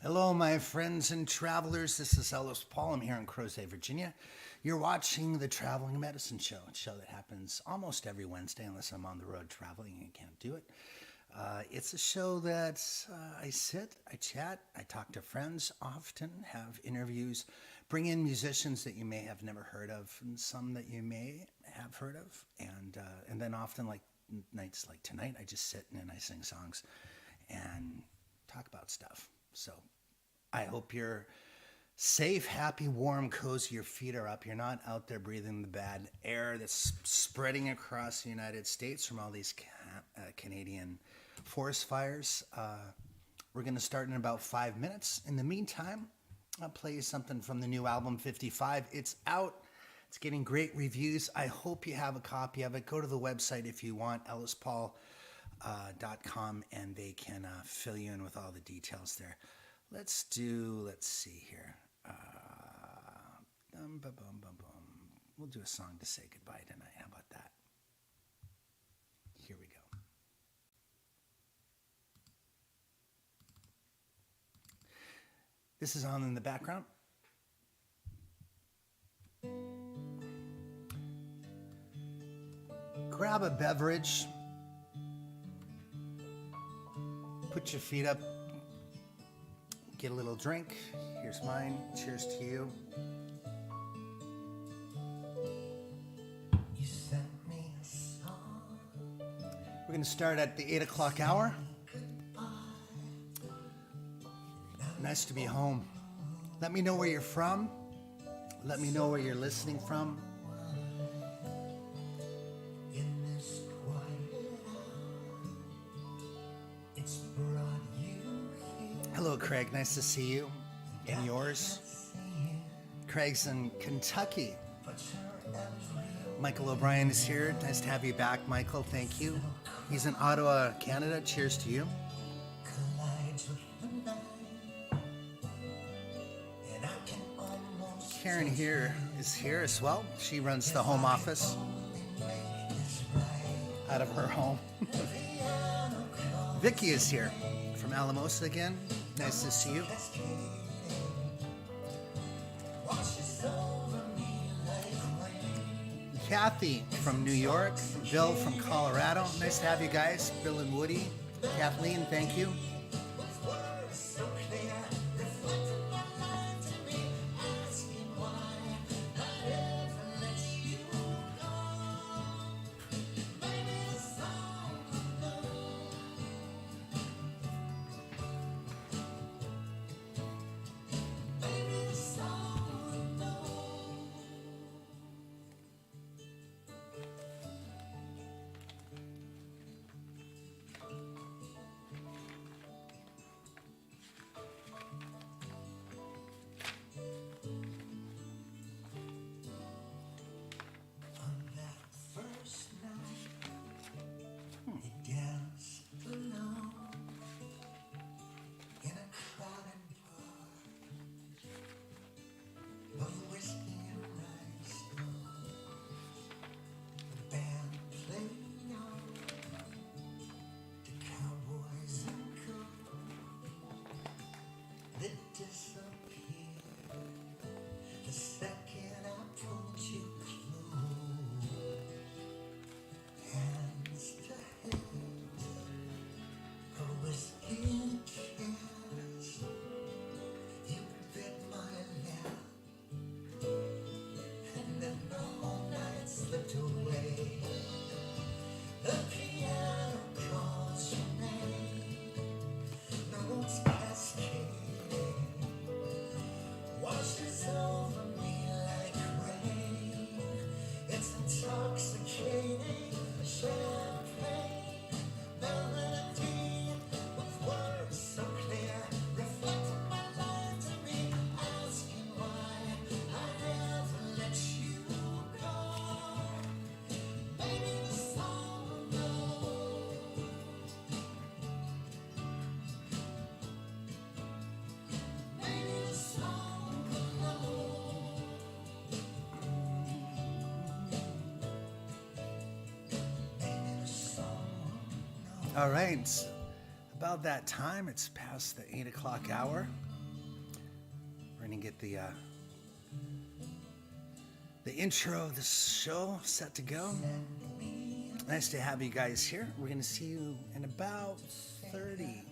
Hello, my friends and travelers. This is Ellis Paul. I'm here in Crozet, Virginia. You're watching the Traveling Medicine Show, a show that happens almost every Wednesday, unless I'm on the road traveling and can't do it. It's a show that I sit, I chat, I talk to friends, often have interviews, bring in musicians that you may have never heard of, and some that you may have heard of, and then often, like nights like tonight, I just sit and I sing songs and talk about stuff. So I hope you're safe, happy, warm, cozy. Your feet are up. You're not out there breathing the bad air that's spreading across the United States from all these Canadian forest fires. We're going to start in about 5 minutes. In the meantime, I'll play you something from the new album 55. It's out. It's getting great reviews. I hope you have a copy of it. Go to the website if you want, ellispaul.com, and they can fill you in with all the details there. Let's see here. We'll do a song to say goodbye tonight. How about that? Here we go. This is on in the background. Grab a beverage. Put your feet up. Get a little drink. Here's mine. Cheers to you. We're going to start at the 8 o'clock hour. Nice to be home. Let me know where you're from. Let me know where you're listening from. Hello, Craig. Nice to see you and yours. Craig's in Kentucky. Michael O'Brien is here. Nice to have you back, Michael. Thank you. He's in Ottawa, Canada. Cheers to you. Karen here is here as well. She runs the home office out of her home. Vicky is here from Alamosa again. Nice to see you. Kathy from New York. Bill from Colorado. Nice to have you guys. Bill and Woody. Kathleen, thank you. All right, about that time. It's past the 8 o'clock hour. We're going to get the intro of the show set to go. Nice to have you guys here. We're going to see you in about 30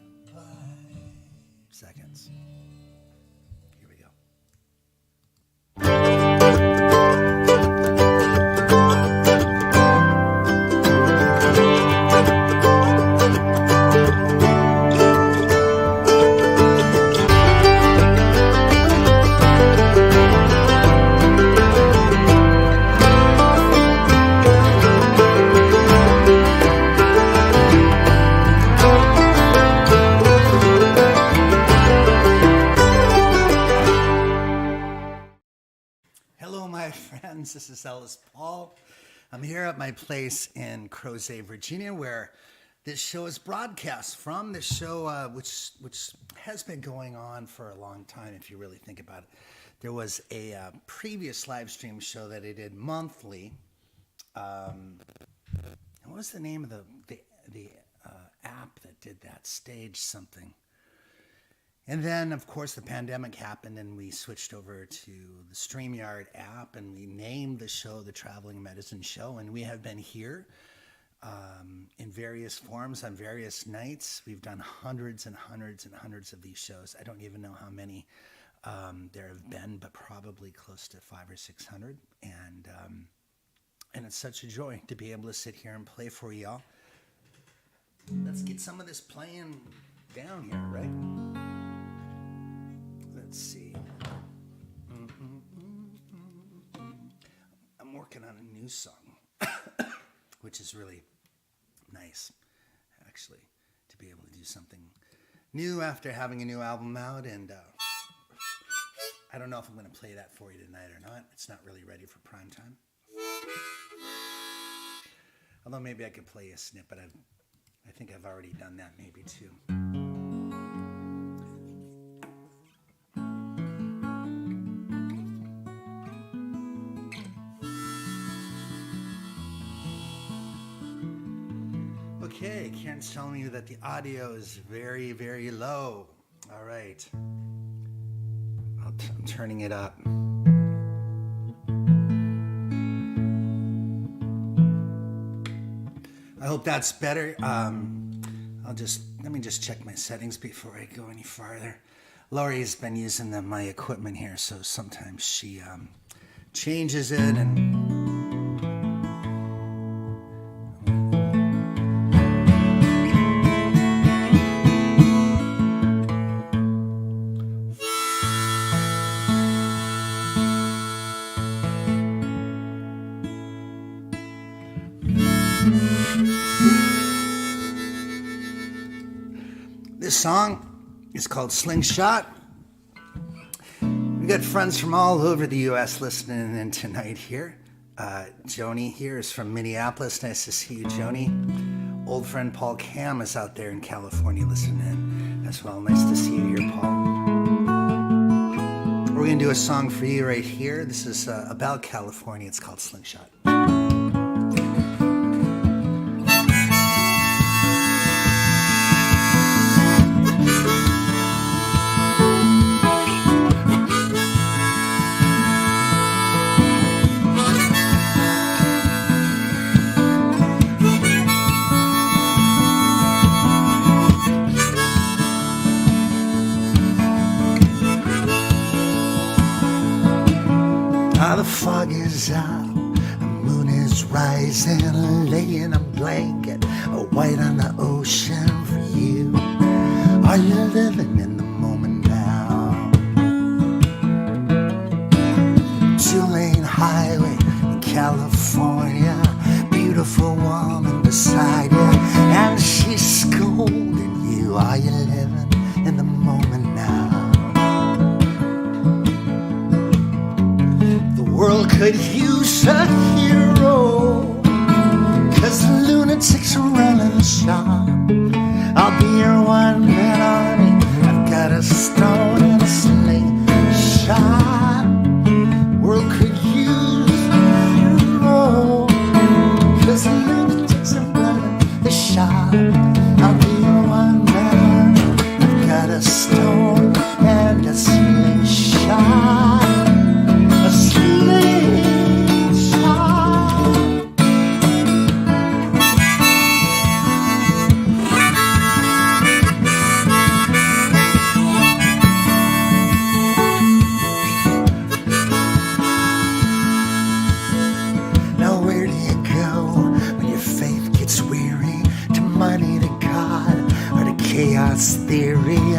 seconds. Here we go. This is Ellis Paul. I'm here at my place in Crozet, Virginia, where this show is broadcast from. This show, which has been going on for a long time, if you really think about it. There was a previous live stream show that I did monthly. What was the name of the app that did that? Stage something. And then, of course, the pandemic happened and we switched over to the StreamYard app and we named the show the Traveling Medicine Show. And we have been here in various forms on various nights. We've done hundreds and hundreds and hundreds of these shows. I don't even know how many there have been, but probably close to 500 or 600. And it's such a joy to be able to sit here and play for y'all. Let's get some of this playing down here, right? Let's see. I'm working on a new song, which is really nice, actually, to be able to do something new after having a new album out. And I don't know if I'm going to play that for you tonight or not. It's not really ready for prime time. Although maybe I could play a snippet. I think I've already done that maybe too. Okay, Karen's telling me that the audio is very, very low. All right. I'm turning it up. I hope that's better. Let me just check my settings before I go any farther. Lori's been using my equipment here, so sometimes she changes it and... This song is called Slingshot. We got friends from all over the U.S. listening in tonight here. Joni here is from Minneapolis. Nice to see you, Joni. Old friend Paul Cam is out there in California listening in as well. Nice to see you here, Paul. We're going to do a song for you right here. This is about California. It's called Slingshot. The fog is out, the moon is rising, laying a blanket white on the ocean for you. Are you living in the moment now? Two-lane highway in California, beautiful woman beside you, and she's scolding you. Are you living in the moment now? The world could use a hero, 'cause the lunatics are running the shop. I'll be your one-man army. I've got a stone and a slingshot. World could use a hero, 'cause the lunatics are running the shop. I'll be your one-man army. I've got a stone and a slingshot.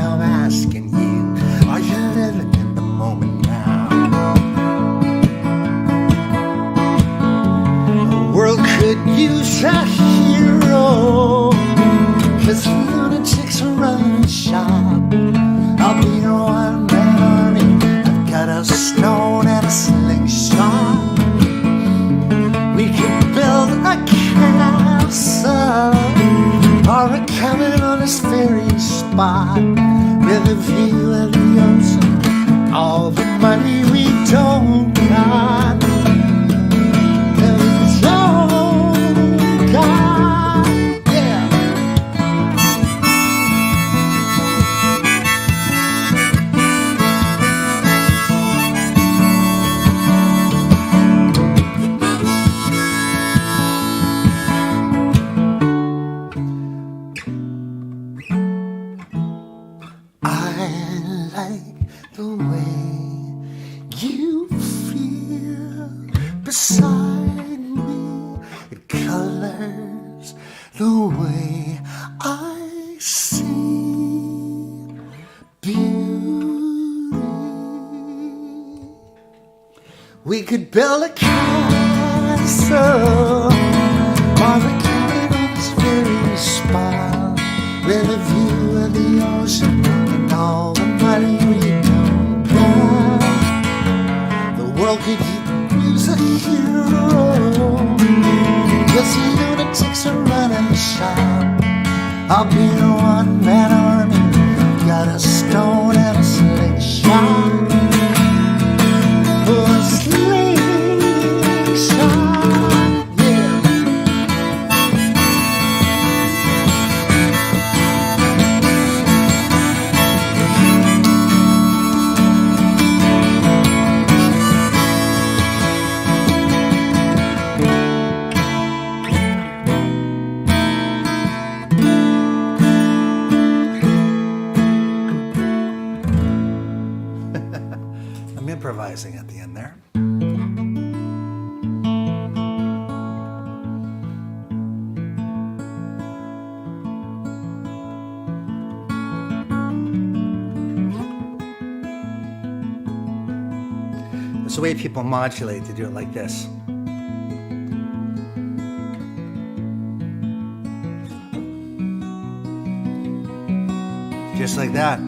I'm asking you, are you living in the moment now? The world could use a hero, 'cause lunatics are running the shop. I'll be your one-man army. I've got a stone and a slingshot. We could build a castle or a cabin on this very spot with a view of the ocean. All the money we don't got, and we don't got, yeah. The way you feel beside me, it colors the way I see beauty. We could build a castle or a cabin on this very spot with a view of the ocean and all the money we world could use a hero, 'cause lunatics are running the shop. I'll be your one-man army. Got a stone and a slingshot. Oh, a slingshot, yeah. Improvising at the end there. There's a way people modulate to do it like this. Just like that.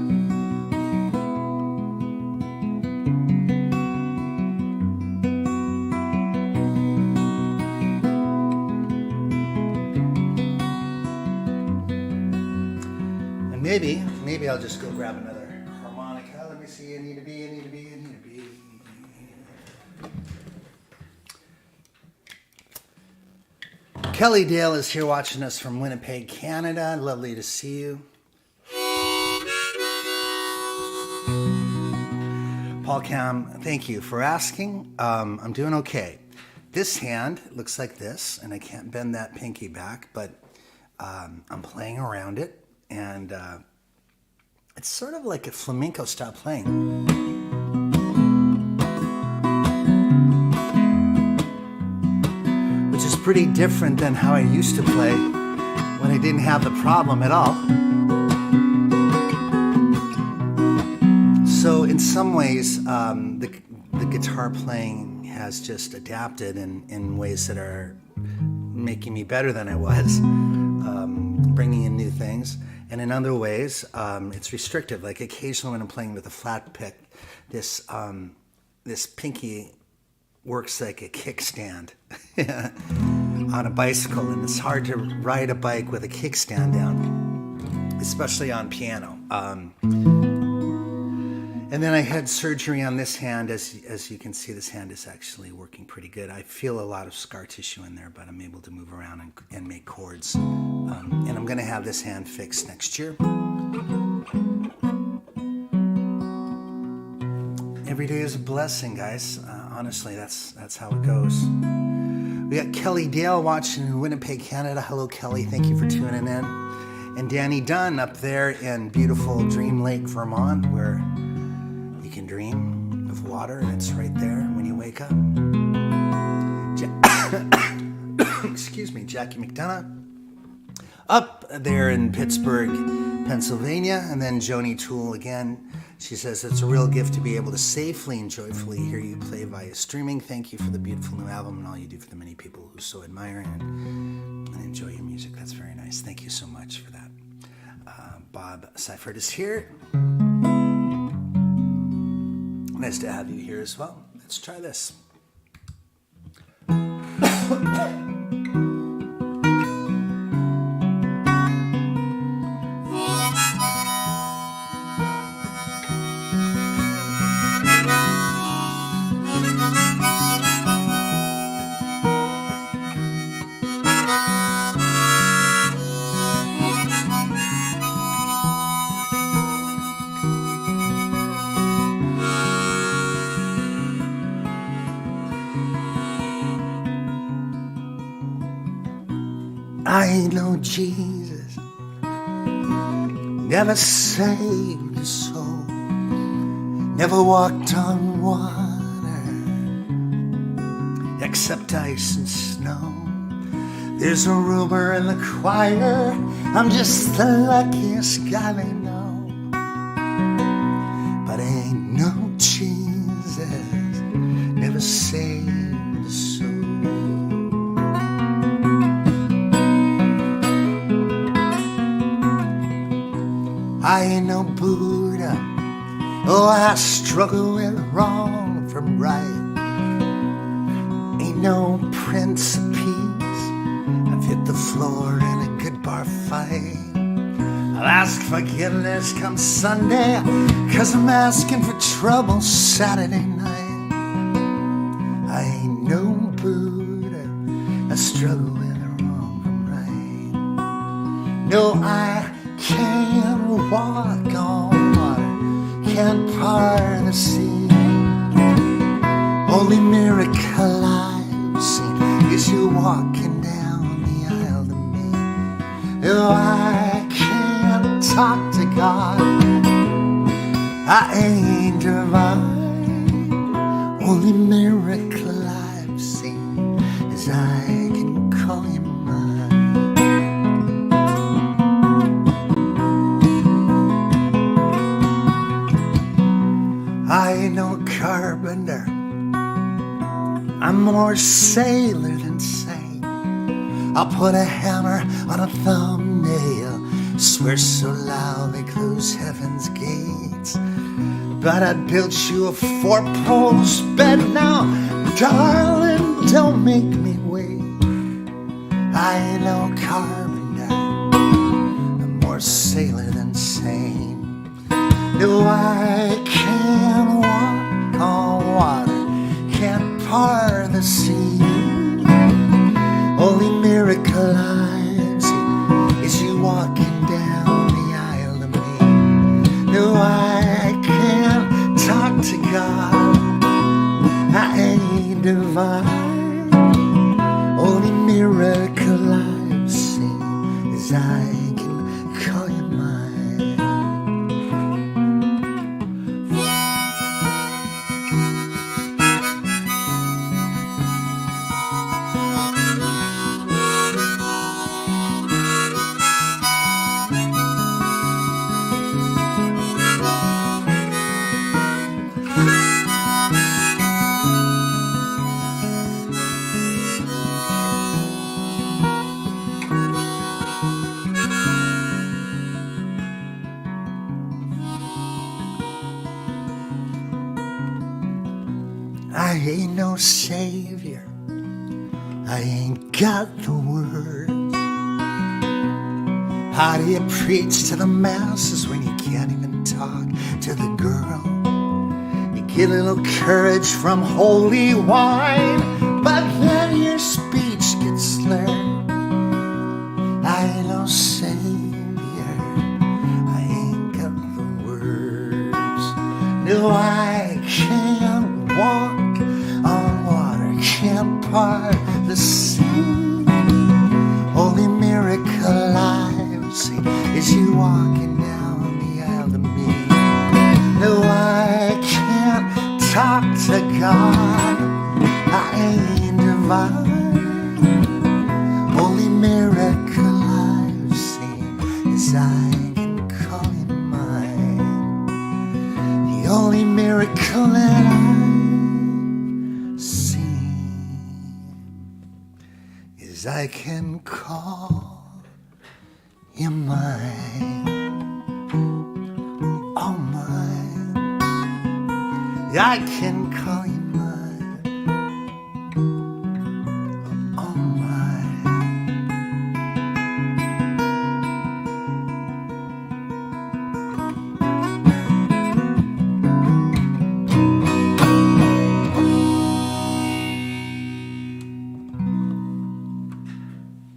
Maybe I'll just go grab another harmonica. Let me see. I need to be. Kelly Dale is here watching us from Winnipeg, Canada. Lovely to see you. Paul Cam, thank you for asking. I'm doing okay. This hand looks like this, and I can't bend that pinky back, but I'm playing around it, and it's sort of like a flamenco style playing. Which is pretty different than how I used to play when I didn't have the problem at all. So in some ways, the guitar playing has just adapted in ways that are making me better than I was, bringing in new things. And in other ways, it's restrictive. Like occasionally when I'm playing with a flat pick, this pinky works like a kickstand on a bicycle, and it's hard to ride a bike with a kickstand down, especially on piano. And then I had surgery on this hand. As you can see, this hand is actually working pretty good. I feel a lot of scar tissue in there, but I'm able to move around and make chords. And I'm going to have this hand fixed next year. Every day is a blessing, guys. Honestly, that's how it goes. We got Kelly Dale watching in Winnipeg, Canada. Hello, Kelly. Thank you for tuning in. And Danny Dunn up there in beautiful Dream Lake, Vermont, where you can dream of water, and it's right there when you wake up. Excuse me, Jackie McDonough. Up there in Pittsburgh, Pennsylvania. And then Joni Toole again. She says, it's a real gift to be able to safely and joyfully hear you play via streaming. Thank you for the beautiful new album and all you do for the many people who so admire and enjoy your music. That's very nice. Thank you so much for that. Bob Seifert is here. Nice to have you here as well. Let's try this. I know Jesus never saved a soul, never walked on water except ice and snow. There's a rumor in the choir I'm just the luckiest guy they know, but ain't no Jesus never saved a soul. I ain't no Buddha, oh I struggle with wrong from right. Ain't no Prince of Peace, I've hit the floor in a good bar fight. I'll ask forgiveness come Sunday, 'cause I'm asking for trouble Saturday night. I ain't no Buddha, I struggle with wrong from right. No, I can't walk on water, can't part the sea. Only miracle I've seen is you walking down the aisle to me. Oh, I can't talk to God, I ain't divine. Only miracle I've seen is I can call you mine. I ain't no carpenter, I'm more sailor than saint. I'll put a hammer on a thumbnail, swear so loud they close heaven's gates. But I'd build you a four-post bed now, darling, don't make me wait. I ain't no carpenter, I'm more sailor than saint. No, I can't walk on water, can't part the sea. Only miracle I've seen is you walking down the aisle to me. No, I can't talk to God, I ain't divine. Only miracle I've seen is I can call you mine. I ain't no savior, I ain't got the words. How do you preach to the masses when you can't even talk to the girl? You get a little courage from holy wine, but then your speech gets slurred. I ain't no savior, I ain't got the words. No, I can't walk on water, can't part the sea. Only miracle I've seen is you walking down the aisle to me. No, I can't talk to God, I ain't divine. Only miracle I've seen is I can miracle that I've seen is I can call you mine, all mine. I can call you mine, all mine.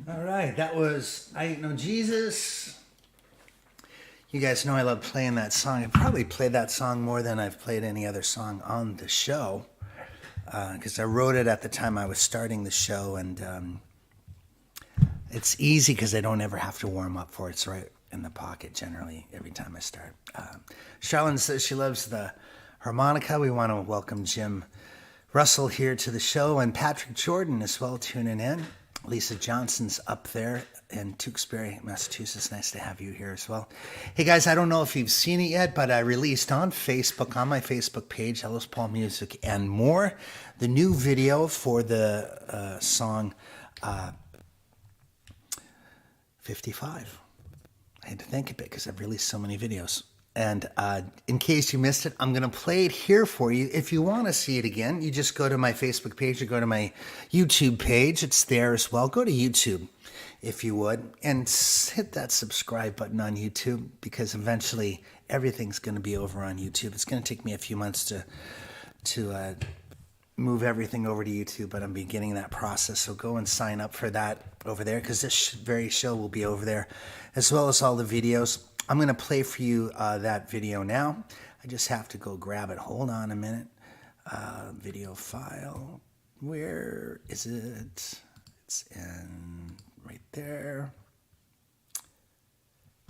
All right, that was I Ain't No Jesus. You guys know I love playing that song. I probably played that song more than I've played any other song on the show, because I wrote it at the time I was starting the show, and it's easy because I don't ever have to warm up for it. It's right in the pocket generally every time I start. Charlene says she loves the harmonica. We want to welcome Jim Russell here to the show, and Patrick Jordan as well tuning in. Lisa Johnson's up there in Tewksbury, Massachusetts. Nice to have you here as well. Hey guys, I don't know if you've seen it yet, but I released on Facebook, on my Facebook page, Ellis Paul Music and More, the new video for the song 55. I had to think a bit because I've released so many videos. And in case you missed it, I'm going to play it here for you. If you want to see it again, you just go to my Facebook page or go to my YouTube page. It's there as well. Go to YouTube, if you would, and hit that subscribe button on YouTube, because eventually everything's going to be over on YouTube. It's going to take me a few months to move everything over to YouTube, but I'm beginning that process. So go and sign up for that over there, because this very show will be over there, as well as all the videos. I'm going to play for you that video now. I just have to go grab it. Hold on a minute. Video file. Where is it? It's in right there.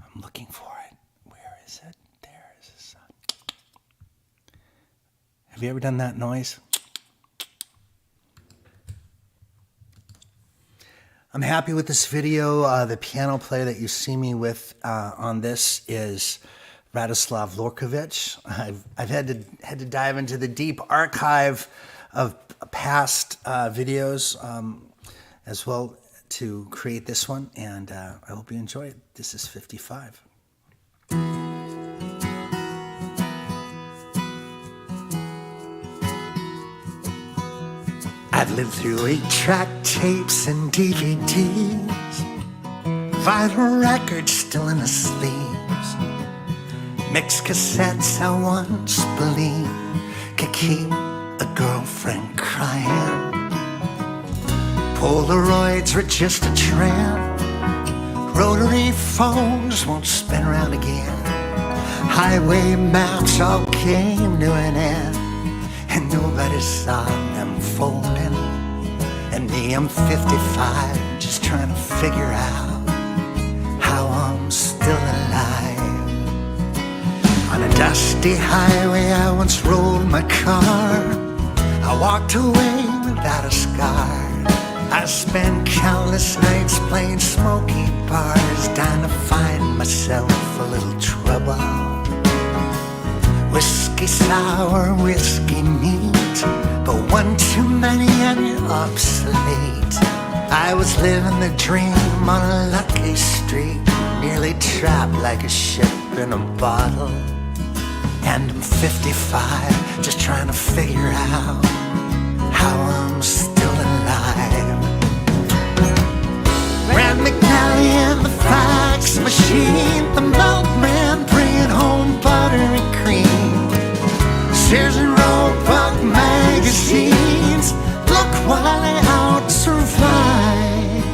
I'm looking for it. Where is it? There is the sun. Have you ever done that noise? I'm happy with this video. The piano player that you see me with on this is Radislav Lorkovich. I've had to dive into the deep archive of past videos as well to create this one, and I hope you enjoy it. This is 55. I've lived through 8-track tapes and DVDs, vinyl records still in the sleeves, mixed cassettes I once believed could keep a girlfriend crying. Polaroids were just a trend, rotary phones won't spin around again, highway maps all came to an end, and nobody saw them folding. And me, I'm 55, just trying to figure out how I'm still alive. On a dusty highway I once rolled my car, I walked away without a scar. I spent countless nights playing smoky bars, dying to find myself a little trouble. Whiskey sour, whiskey neat, but one too many and you're obsolete. I was living the dream on a lucky street, nearly trapped like a ship in a bottle. And I'm 55, just trying to figure out how I'm still alive. Rand McNally and the fax machine, the milkman bringing home butter and cream, Sears and Roebuck magazines, look while I out survived.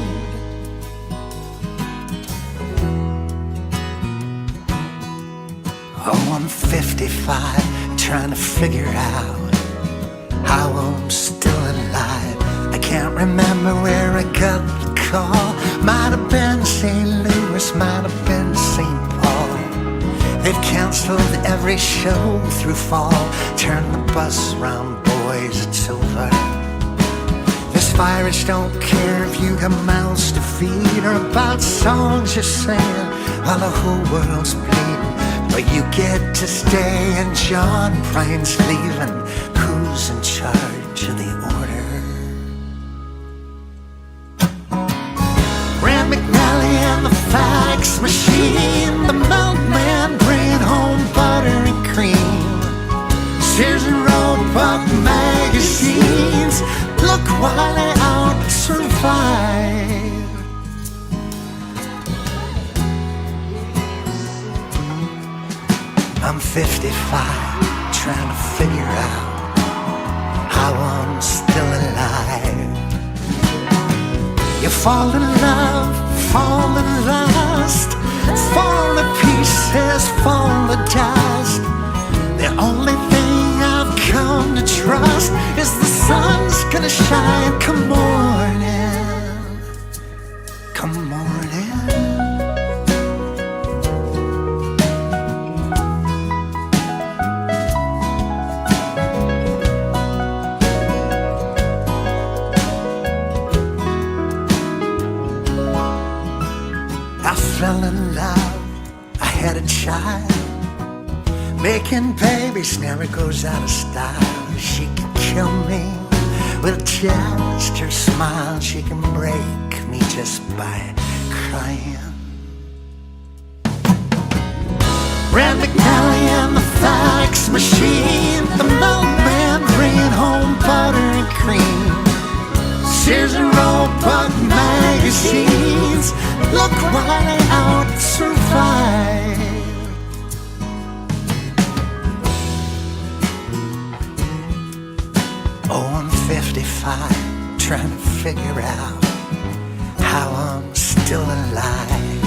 Oh, I'm 55, trying to figure out how I'm still alive. I can't remember where I got the call. Might have been St. Louis, might have been St. Paul. They've canceled every show through fall. Turn the bus round, boys, it's over. This virus don't care if you got mouths to feed or about songs you're singing while the whole world's bleeding. but you get to stay and John Bryan's leaving. Who's in charge of the order? Rand McNally and the fax machine, the milkman bringing home butter and cream, Sears and Roebuck magazines, look while they out survive. I'm 55, trying to figure out how I'm still alive. You fall in love, fall in lust, fall to pieces, fall to dust. The only thing I've come to trust is the sun's gonna shine. Come morning, come morning. I fell in love, I had a child. Making babies never goes out of style. She can kill me with just her smile. She can break me just by crying. Rand McNally and the fax machine, the milkman bringing home butter and cream, Sears and Roebuck magazines, look while they out survive. Oh, I'm 55, trying to figure out how I'm still alive.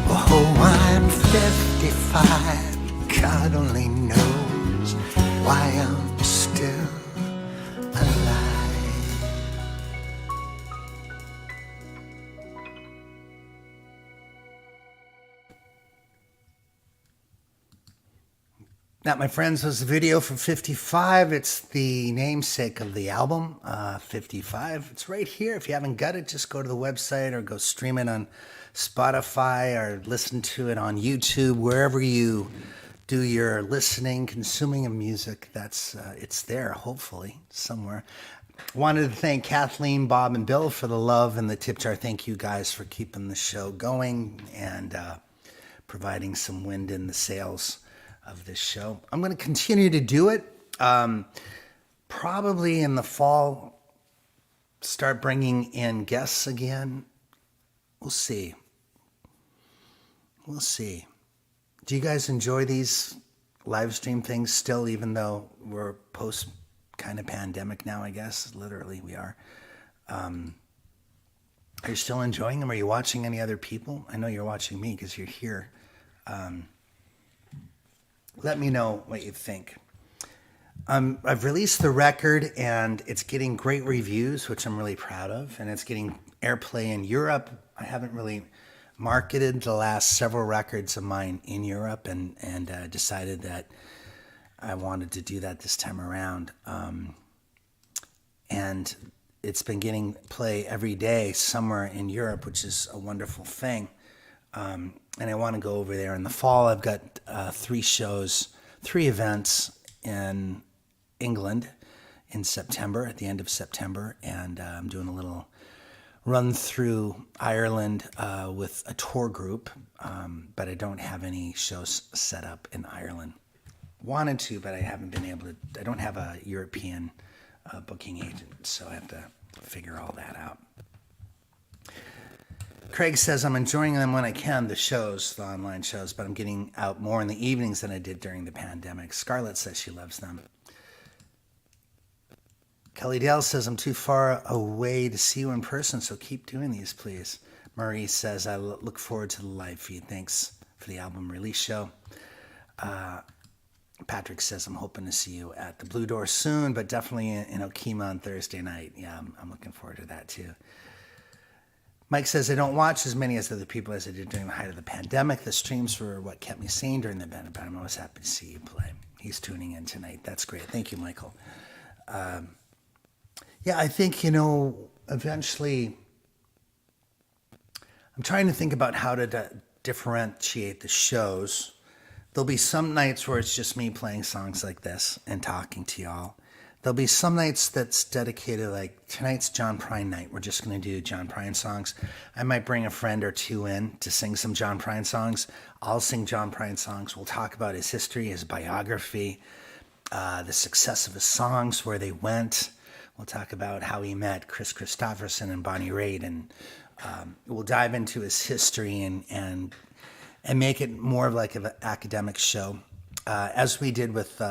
Oh, I'm 55, God only knows why I'm still alive. That, my friends, was the video for 55. It's the namesake of the album, 55. It's right here. If you haven't got it, just go to the website or go stream it on Spotify or listen to it on YouTube, wherever you do your listening, consuming of music. That's it's there, hopefully, somewhere. Wanted to thank Kathleen, Bob, and Bill for the love and the tip jar. Thank you guys for keeping the show going and providing some wind in the sails of this show. I'm going to continue to do it. Probably in the fall, start bringing in guests again. We'll see. We'll see. Do you guys enjoy these live stream things still, even though we're post kind of pandemic now, I guess? Literally, we are. Are you still enjoying them? Are you watching any other people? I know you're watching me because you're here. Let me know what you think. I've released the record and it's getting great reviews, which I'm really proud of, and it's getting airplay in Europe. I haven't really marketed the last several records of mine in Europe, and decided that I wanted to do that this time around. And it's been getting play every day somewhere in Europe, which is a wonderful thing. And I want to go over there in the fall. I've got 3 events in England in September, at the end of September, and I'm doing a little run through Ireland with a tour group, but I don't have any shows set up in Ireland. Wanted to, but I haven't been able to. I don't have a European booking agent, so I have to figure all that out. Craig says, I'm enjoying them when I can, the shows, the online shows, but I'm getting out more in the evenings than I did during the pandemic. Scarlett says she loves them. Kelly Dale says, I'm too far away to see you in person, so keep doing these, please. Marie says, I look forward to the live feed. Thanks for the album release show. Patrick says, I'm hoping to see you at the Blue Door soon, but definitely in Okima on Thursday night. Yeah, I'm looking forward to that too. Mike says, I don't watch as many as other people as I did during the height of the pandemic. The streams were what kept me sane during the pandemic, but I'm always happy to see you play. He's tuning in tonight. That's great. Thank you, Michael. Yeah, I think, eventually I'm trying to think about how to differentiate the shows There'll be some nights where it's just me playing songs like this and talking to y'all. There'll be some nights that's dedicated, like tonight's John Prine night. We're just going to do John Prine songs. I might bring a friend or two in to sing some John Prine songs. I'll sing John Prine songs. We'll talk about his history, his biography, the success of his songs, where they went. We'll talk about how he met Chris Christopherson and Bonnie Raitt, and we'll dive into his history and make it more of like an academic show, as we did with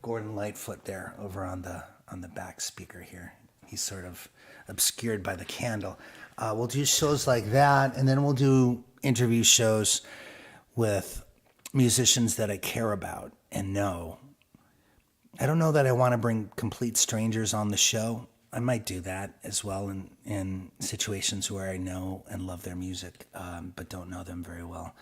Gordon Lightfoot there over on the back speaker here. He's sort of obscured by the candle. We'll do shows like that, and then we'll do interview shows with musicians that I care about and know. I don't know that I want to bring complete strangers on the show. I might do that as well in situations where I know and love their music, but don't know them very well,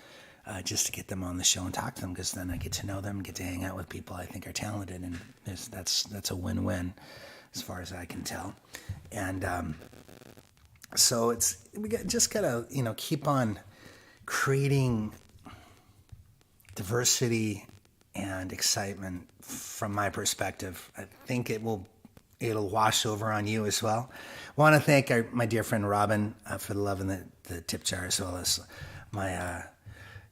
just to get them on the show and talk to them, because then I get to know them, get to hang out with people I think are talented, and that's a win-win as far as I can tell. And so just gotta keep on creating diversity and excitement from my perspective. I think it'll wash over on you as well. I want to thank my dear friend Robin for the love and the tip jar, as well as my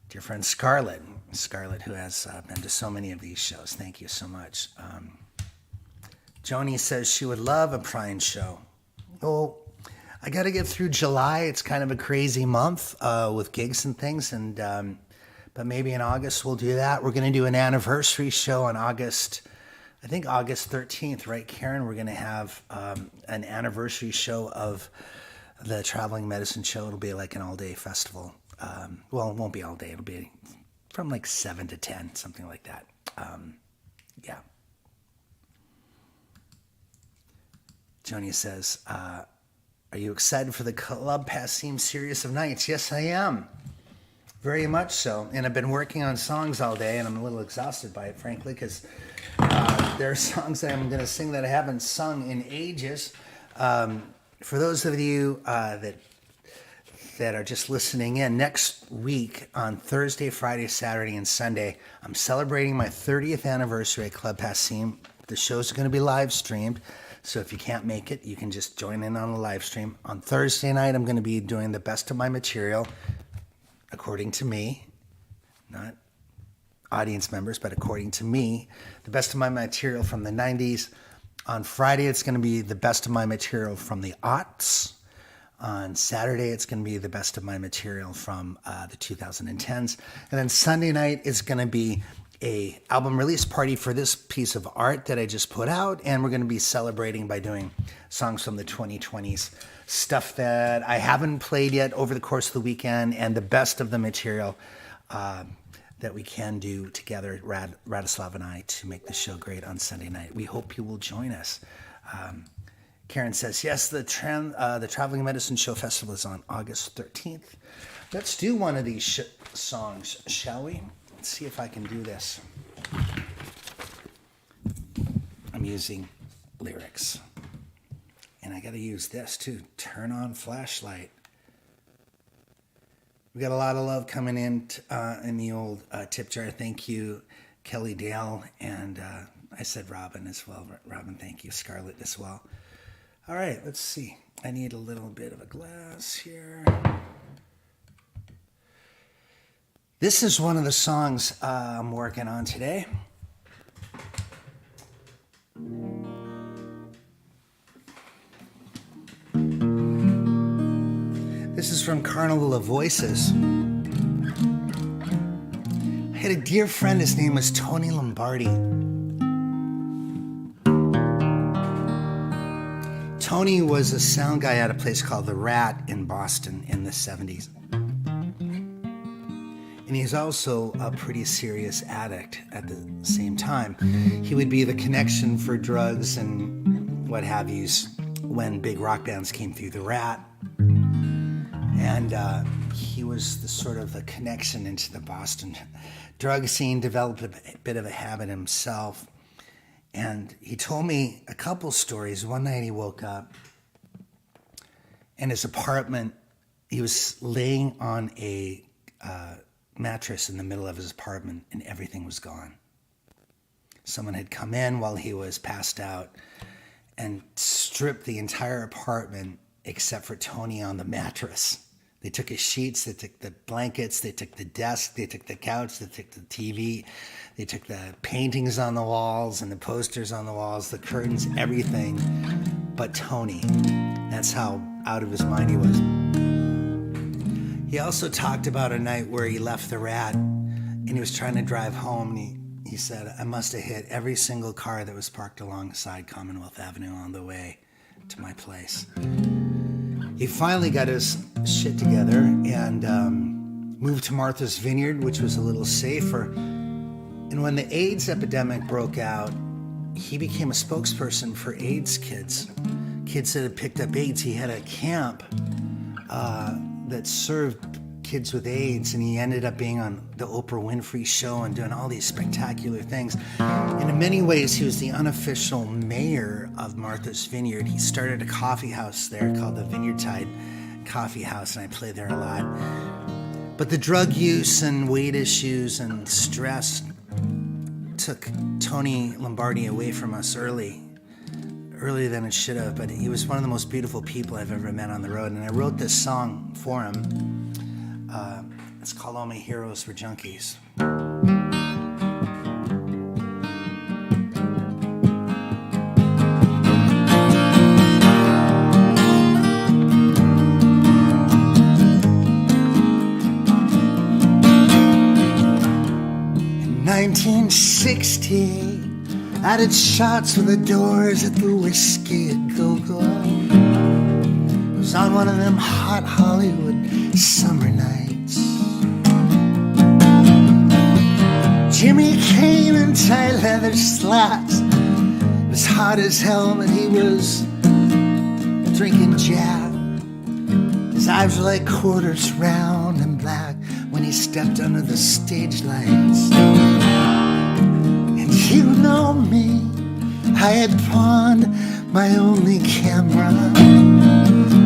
dear friend Scarlett, who has been to so many of these shows. Thank you so much. Joni says she would love a Prine show. Well, I got to get through July. It's kind of a crazy month with gigs and things, but maybe in August we'll do that. We're going to do an anniversary show on August 13th, right, Karen? We're going to have an anniversary show of the Traveling Medicine Show. It'll be like an all-day festival. Well, it won't be all day. It'll be from like 7 to 10, something like that. Yeah. Joni says, are you excited for the Club Passim series of nights? Yes, I am. Very much so. And I've been working on songs all day, and I'm a little exhausted by it, frankly, because there are songs that I'm going to sing that I haven't sung in ages. For those of you that are just listening in, next week on Thursday, Friday, Saturday, and Sunday, I'm celebrating my 30th anniversary at Club Passim. The shows are going to be live streamed, so if you can't make it, you can just join in on the live stream. On Thursday night, I'm going to be doing the best of my material, according to me, not audience members, but according to me, the best of my material from the 90s. On Friday, it's going to be the best of my material from the aughts. On Saturday, it's going to be the best of my material from the 2010s. And then Sunday night is going to be a album release party for this piece of art that I just put out. And we're going to be celebrating by doing songs from the 2020s, stuff that I haven't played yet over the course of the weekend, and the best of the material that we can do together, Radislav and I, to make the show great on Sunday night. We hope you will join us. Karen says, yes, the Traveling Medicine Show Festival is on August 13th. Let's do one of these songs, shall we? Let's see if I can do this. I'm using lyrics. And I got to use this too. Turn on flashlight. We got a lot of love coming in the old tip jar. Thank you, Kelly Dale. And I said Robin as well. Robin, thank you. Scarlett as well. All right, let's see. I need a little bit of a glass here. This is one of the songs I'm working on today. This is from Carnival of Voices. I had a dear friend, his name was Tony Lombardi. Tony was a sound guy at a place called The Rat in Boston in the 70s. And he's also a pretty serious addict at the same time. He would be the connection for drugs and what have yous when big rock bands came through The Rat. And he was the sort of the connection into the Boston drug scene, developed a bit of a habit himself. And he told me a couple stories. One night he woke up in his apartment. He was laying on a mattress in the middle of his apartment, and everything was gone. Someone had come in while he was passed out and stripped the entire apartment except for Tony on the mattress. They took his sheets, they took the blankets, they took the desk, they took the couch, they took the TV, they took the paintings on the walls and the posters on the walls, the curtains, everything but Tony. That's how out of his mind he was. He also talked about a night where he left the Rat and he was trying to drive home, and he said, I must have hit every single car that was parked alongside Commonwealth Avenue on the way to my place. He finally got his shit together and moved to Martha's Vineyard, which was a little safer. And when the AIDS epidemic broke out, he became a spokesperson for AIDS kids that had picked up AIDS. He had a camp that served kids with AIDS, and he ended up being on the Oprah Winfrey Show and doing all these spectacular things. And in many ways, he was the unofficial mayor of Martha's Vineyard. He started a coffee house there called the Vineyard Tide Coffee House, and I play there a lot. But the drug use and weight issues and stress took Tony Lombardi away from us earlier than it should have, but he was one of the most beautiful people I've ever met on the road, and I wrote this song for him. It's called All My Heroes Were Junkies. In 1960, I did shots with the Doors at the Whiskey a Go-Go. It was on one of them hot Hollywood summer nights. Jimmy came in tight leather slacks. It was hot as hell, but he was drinking Jack. His eyes were like quarters, round and black, when he stepped under the stage lights. And you know me, I had pawned my only camera.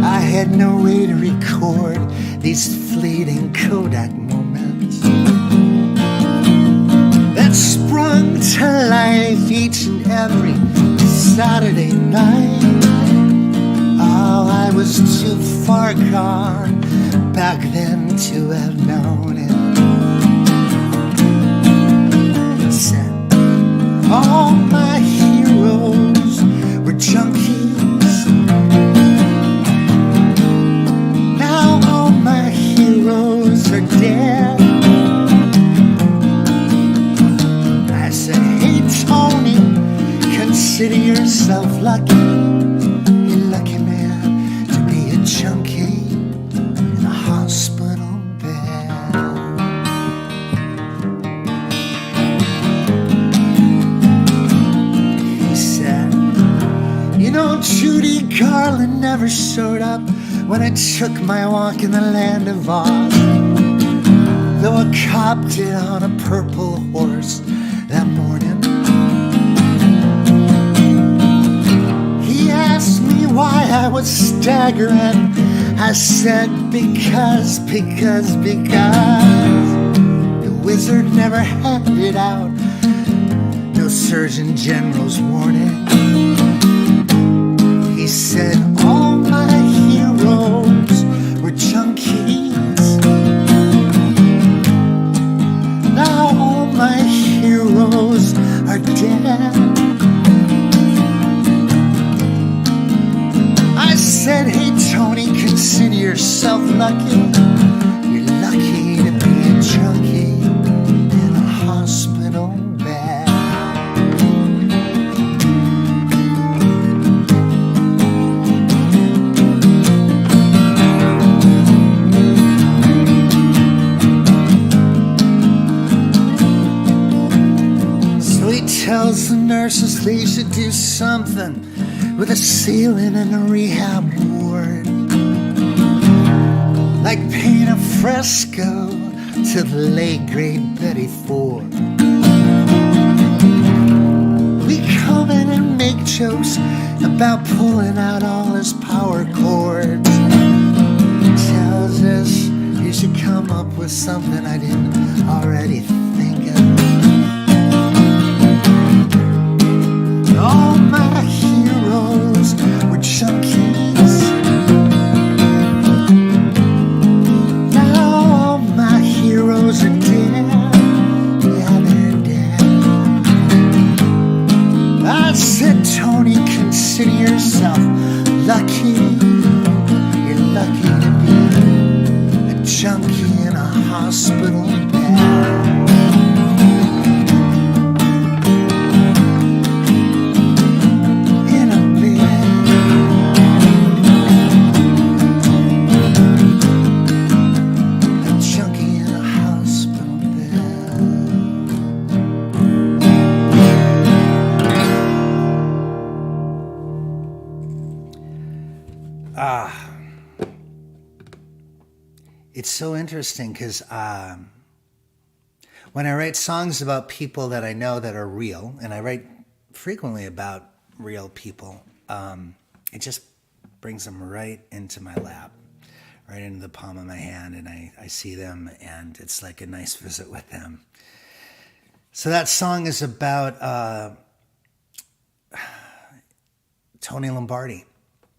I had no way to record these fleeting Kodak moments that sprung to life each and every Saturday night. Oh, I was too far gone back then to have known it. He said, all my heroes were junkies. Now all my heroes are dead. I said, hey Tony, consider yourself lucky. You're lucky man to be a junkie in a hospital bed. He said, you know, Judy Garland never showed up when I took my walk in the land of Oz, though a cop did on a purple horse that morning. He asked me why I was staggering. I said, because the wizard never handed out no Surgeon General's warning. He said, all my heroes were junkies. Now all my heroes are dead. I said, hey Tony, consider yourself lucky. You're lucky to be a junkie in a hospital bed. Tells the nurses they should do something with a ceiling in a rehab ward, like paint a fresco to the late great Betty Ford. We come in and make jokes about pulling out all his power cords. Tells us his makes you come up with something I didn't already think of. All my heroes were junkies. Now all my heroes are dead. Yeah, they're dead. I said, Tony, consider yourself lucky. You're lucky to be a junkie in a hospital bed. In a bed. A junkie in a hospital bed. It's so interesting because when I write songs about people that I know that are real, and I write frequently about real people, it just brings them right into my lap, right into the palm of my hand, and I see them, and it's like a nice visit with them. So that song is about Tony Lombardi,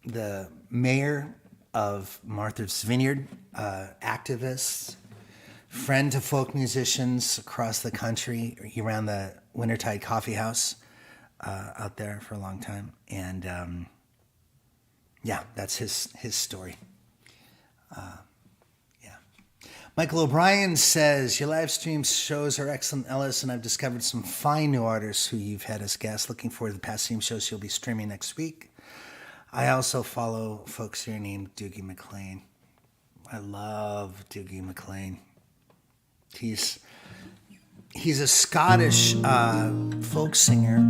the mayor of Martha's Vineyard, activist, friend to folk musicians across the country. He ran the Wintertide Coffee House out there for a long time. And yeah, that's his story. Michael O'Brien says, your live stream shows are excellent, Ellis, and I've discovered some fine new artists who you've had as guests. Looking forward to the Passim shows you'll be streaming next week. I also follow folks here named Doogie McLean. I love Doogie McLean. He's a Scottish folk singer,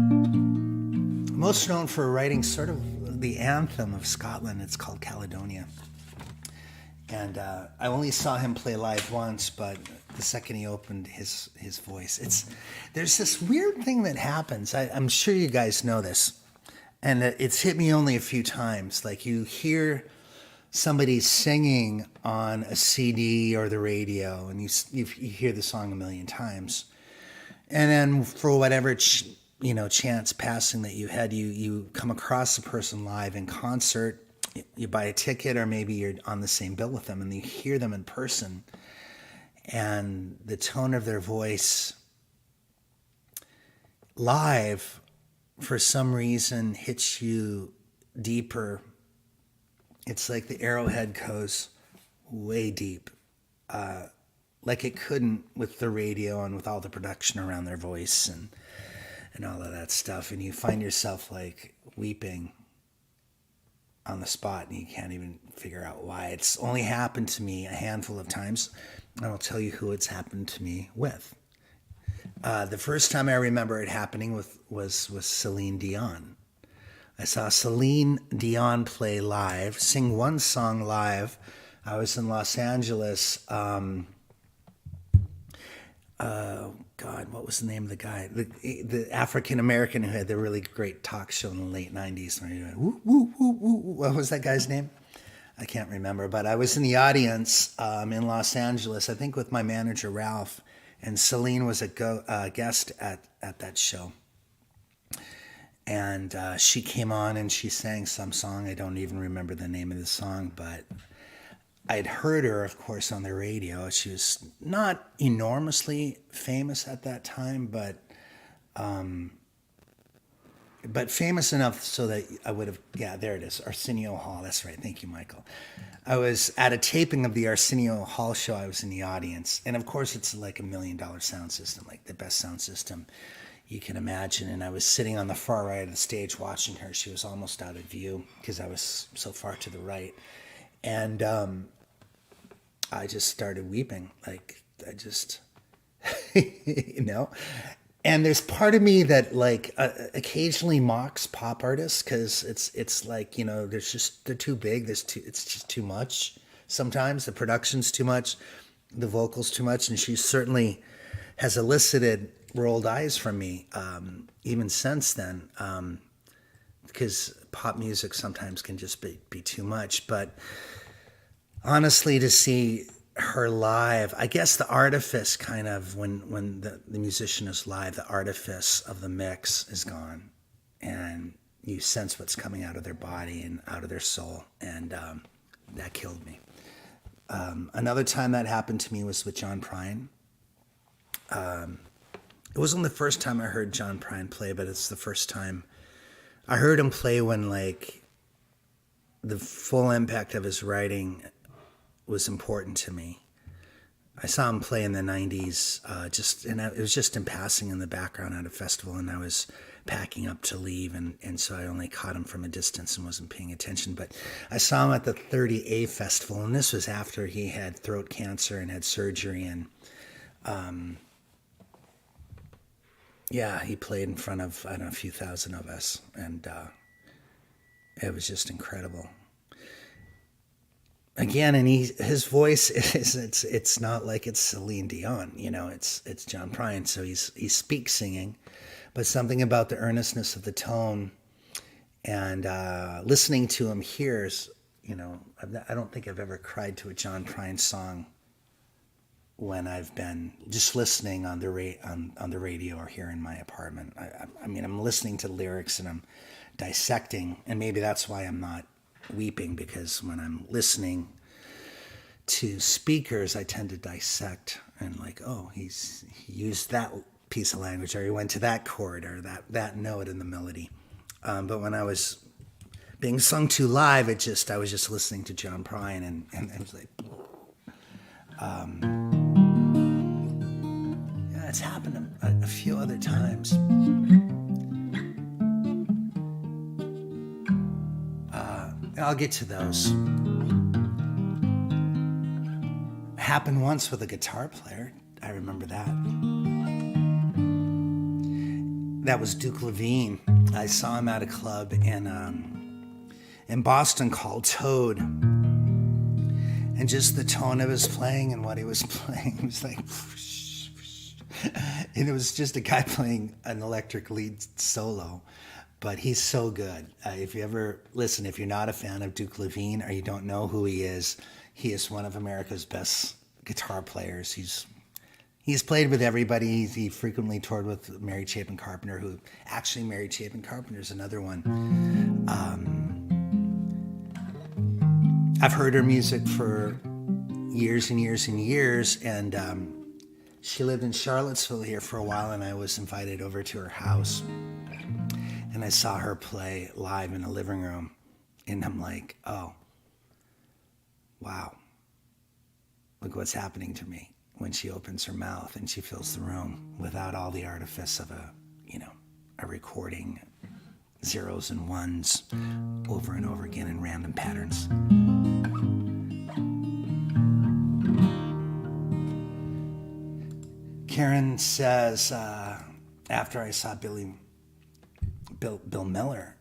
most known for writing sort of the anthem of Scotland. It's called Caledonia. And I only saw him play live once, but the second he opened his voice, there's this weird thing that happens. I'm sure you guys know this. And it's hit me only a few times. Like you hear somebody singing on a CD or the radio, and you hear the song a million times, and then for whatever chance passing that you had, you come across the person live in concert. You buy a ticket, or maybe you're on the same bill with them, and you hear them in person, and the tone of their voice live, for some reason, hits you deeper. It's like the arrowhead goes way deep, like it couldn't with the radio and with all the production around their voice and all of that stuff. And you find yourself like weeping on the spot, and you can't even figure out why. It's only happened to me a handful of times, and I'll tell you who it's happened to me with. The first time I remember it happening was with Celine Dion. I saw Celine Dion play live, sing one song live. I was in Los Angeles. God, what was the name of the guy? The African American who had the really great talk show in the late 90s. Where he went, woo, woo, woo, woo. What was that guy's name? I can't remember. But I was in the audience in Los Angeles, I think with my manager, Ralph. And Celine was a guest at that show. And she came on and she sang some song. I don't even remember the name of the song, but I'd heard her, of course, on the radio. She was not enormously famous at that time, but famous enough so that I would have, yeah, there it is, Arsenio Hall. That's right. Thank you, Michael. I was at a taping of the Arsenio Hall show. I was in the audience. And of course, it's like $1 million sound system, like the best sound system you can imagine. And I was sitting on the far right of the stage watching her. She was almost out of view because I was so far to the right. And I just started weeping. Like, I just, you know. And there's part of me that like occasionally mocks pop artists because it's like, you know, they're too big. It's just too much. Sometimes the production's too much, the vocals too much, and she certainly has elicited rolled eyes from me even since then, because pop music sometimes can just be too much. But honestly, to see her live, I guess the artifice kind of, when the musician is live, the artifice of the mix is gone. And you sense what's coming out of their body and out of their soul. And that killed me. Another time that happened to me was with John Prine. It wasn't the first time I heard John Prine play, but it's the first time I heard him play when, like, the full impact of his writing was important to me. I saw him play in the 90s, it was just in passing in the background at a festival, and I was packing up to leave, and so I only caught him from a distance and wasn't paying attention. But I saw him at the 30A festival, and this was after he had throat cancer and had surgery, and he played in front of, I don't know, a few thousand of us, and it was just incredible. Again, and his voice it's not like it's Celine Dion, it's John Prine, so he speaks singing, but something about the earnestness of the tone and listening to him hears, I don't think I've ever cried to a John Prine song when I've been just listening on the radio or here in my apartment. I mean, I'm listening to lyrics and I'm dissecting, and maybe that's why I'm not weeping, because when I'm listening to speakers, I tend to dissect and like, oh, he used that piece of language, or he went to that chord, or that note in the melody. But when I was being sung to live, I was just listening to John Prine, and it was like, it's happened a few other times. I'll get to those. Happened once with a guitar player. I remember that. That was Duke Levine. I saw him at a club in Boston called Toad. And just the tone of his playing and what he was playing was like... And it was just a guy playing an electric lead solo. But he's so good. If you ever listen, if you're not a fan of Duke Levine or you don't know who he is one of America's best guitar players. He's played with everybody. He frequently toured with Mary Chapin Carpenter, who actually Mary Chapin Carpenter is another one. I've heard her music for years and years and years, and she lived in Charlottesville here for a while, and I was invited over to her house. And I saw her play live in a living room, and I'm like, oh, wow. Look what's happening to me when she opens her mouth and she fills the room without all the artifice of a recording, zeros and ones over and over again in random patterns. Karen says, after I saw Bill Miller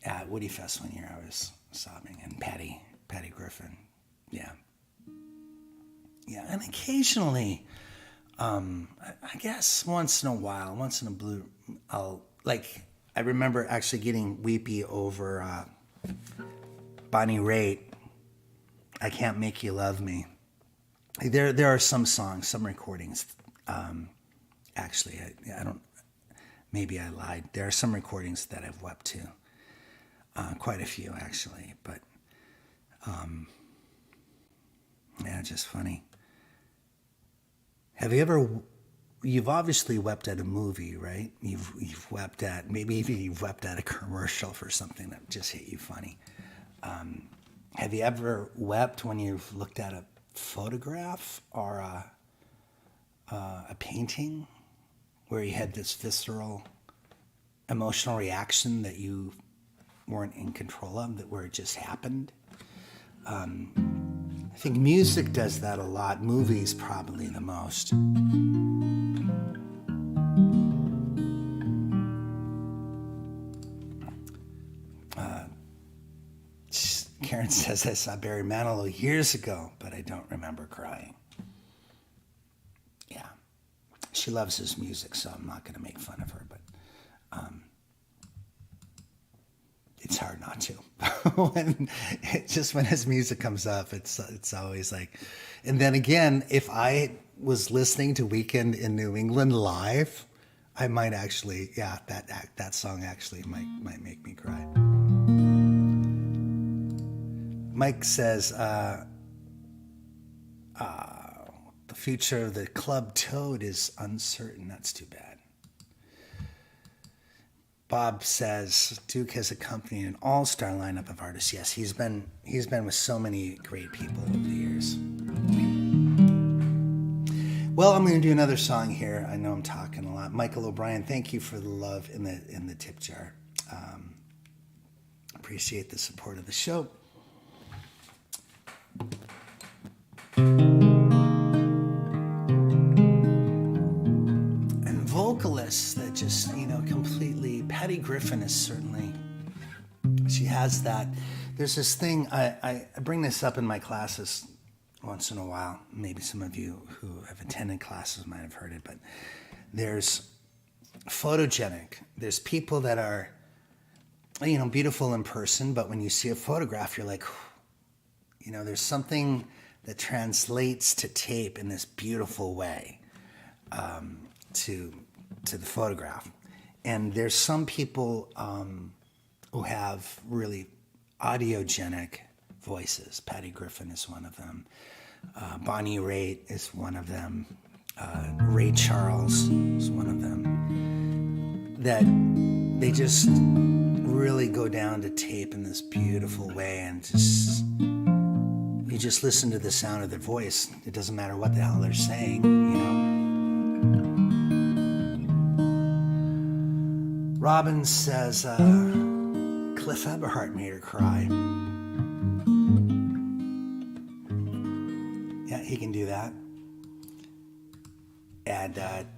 at Woody Fest one year, I was sobbing, and Patty Griffin, yeah, and occasionally, I guess once in a while, once in a blue, I remember actually getting weepy over Bonnie Raitt, "I Can't Make You Love Me." There are some songs, some recordings. Actually, I don't. Maybe I lied. There are some recordings that I've wept to. Quite a few, actually. But, just funny. Have you ever... You've obviously wept at a movie, right? You've wept at... Maybe even you've wept at a commercial for something that just hit you funny. Have you ever wept when you've looked at a photograph or a painting where you had this visceral emotional reaction that you weren't in control of, where it just happened? I think music does that a lot. Movies probably the most. Karen says, I saw Barry Manilow years ago, but I don't remember crying. Yeah. She loves his music, so I'm not going to make fun of her, but it's hard not to. when when his music comes up, it's always like, and then again, if I was listening to Weekend in New England live, I might actually, yeah, that song actually might make me cry. Mike says, the future of the Club Toad is uncertain. That's too bad. Bob says Duke has accompanied an all-star lineup of artists. Yes, he's been with so many great people over the years. Well, I'm going to do another song here. I know I'm talking a lot. Michael O'Brien, thank you for the love in the tip jar. Appreciate the support of the show. And vocalists that just, completely. Patty Griffin is certainly, she has that. There's this thing, I bring this up in my classes once in a while. Maybe some of you who have attended classes might have heard it, but there's photogenic. There's people that are, beautiful in person, but when you see a photograph, you're like, there's something that translates to tape in this beautiful way to the photograph. And there's some people who have really audiogenic voices. Patty Griffin is one of them. Bonnie Raitt is one of them. Ray Charles is one of them. That they just really go down to tape in this beautiful way, and you just listen to the sound of their voice. It doesn't matter what the hell they're saying, Robin says Cliff Eberhardt made her cry. Yeah, he can do that. And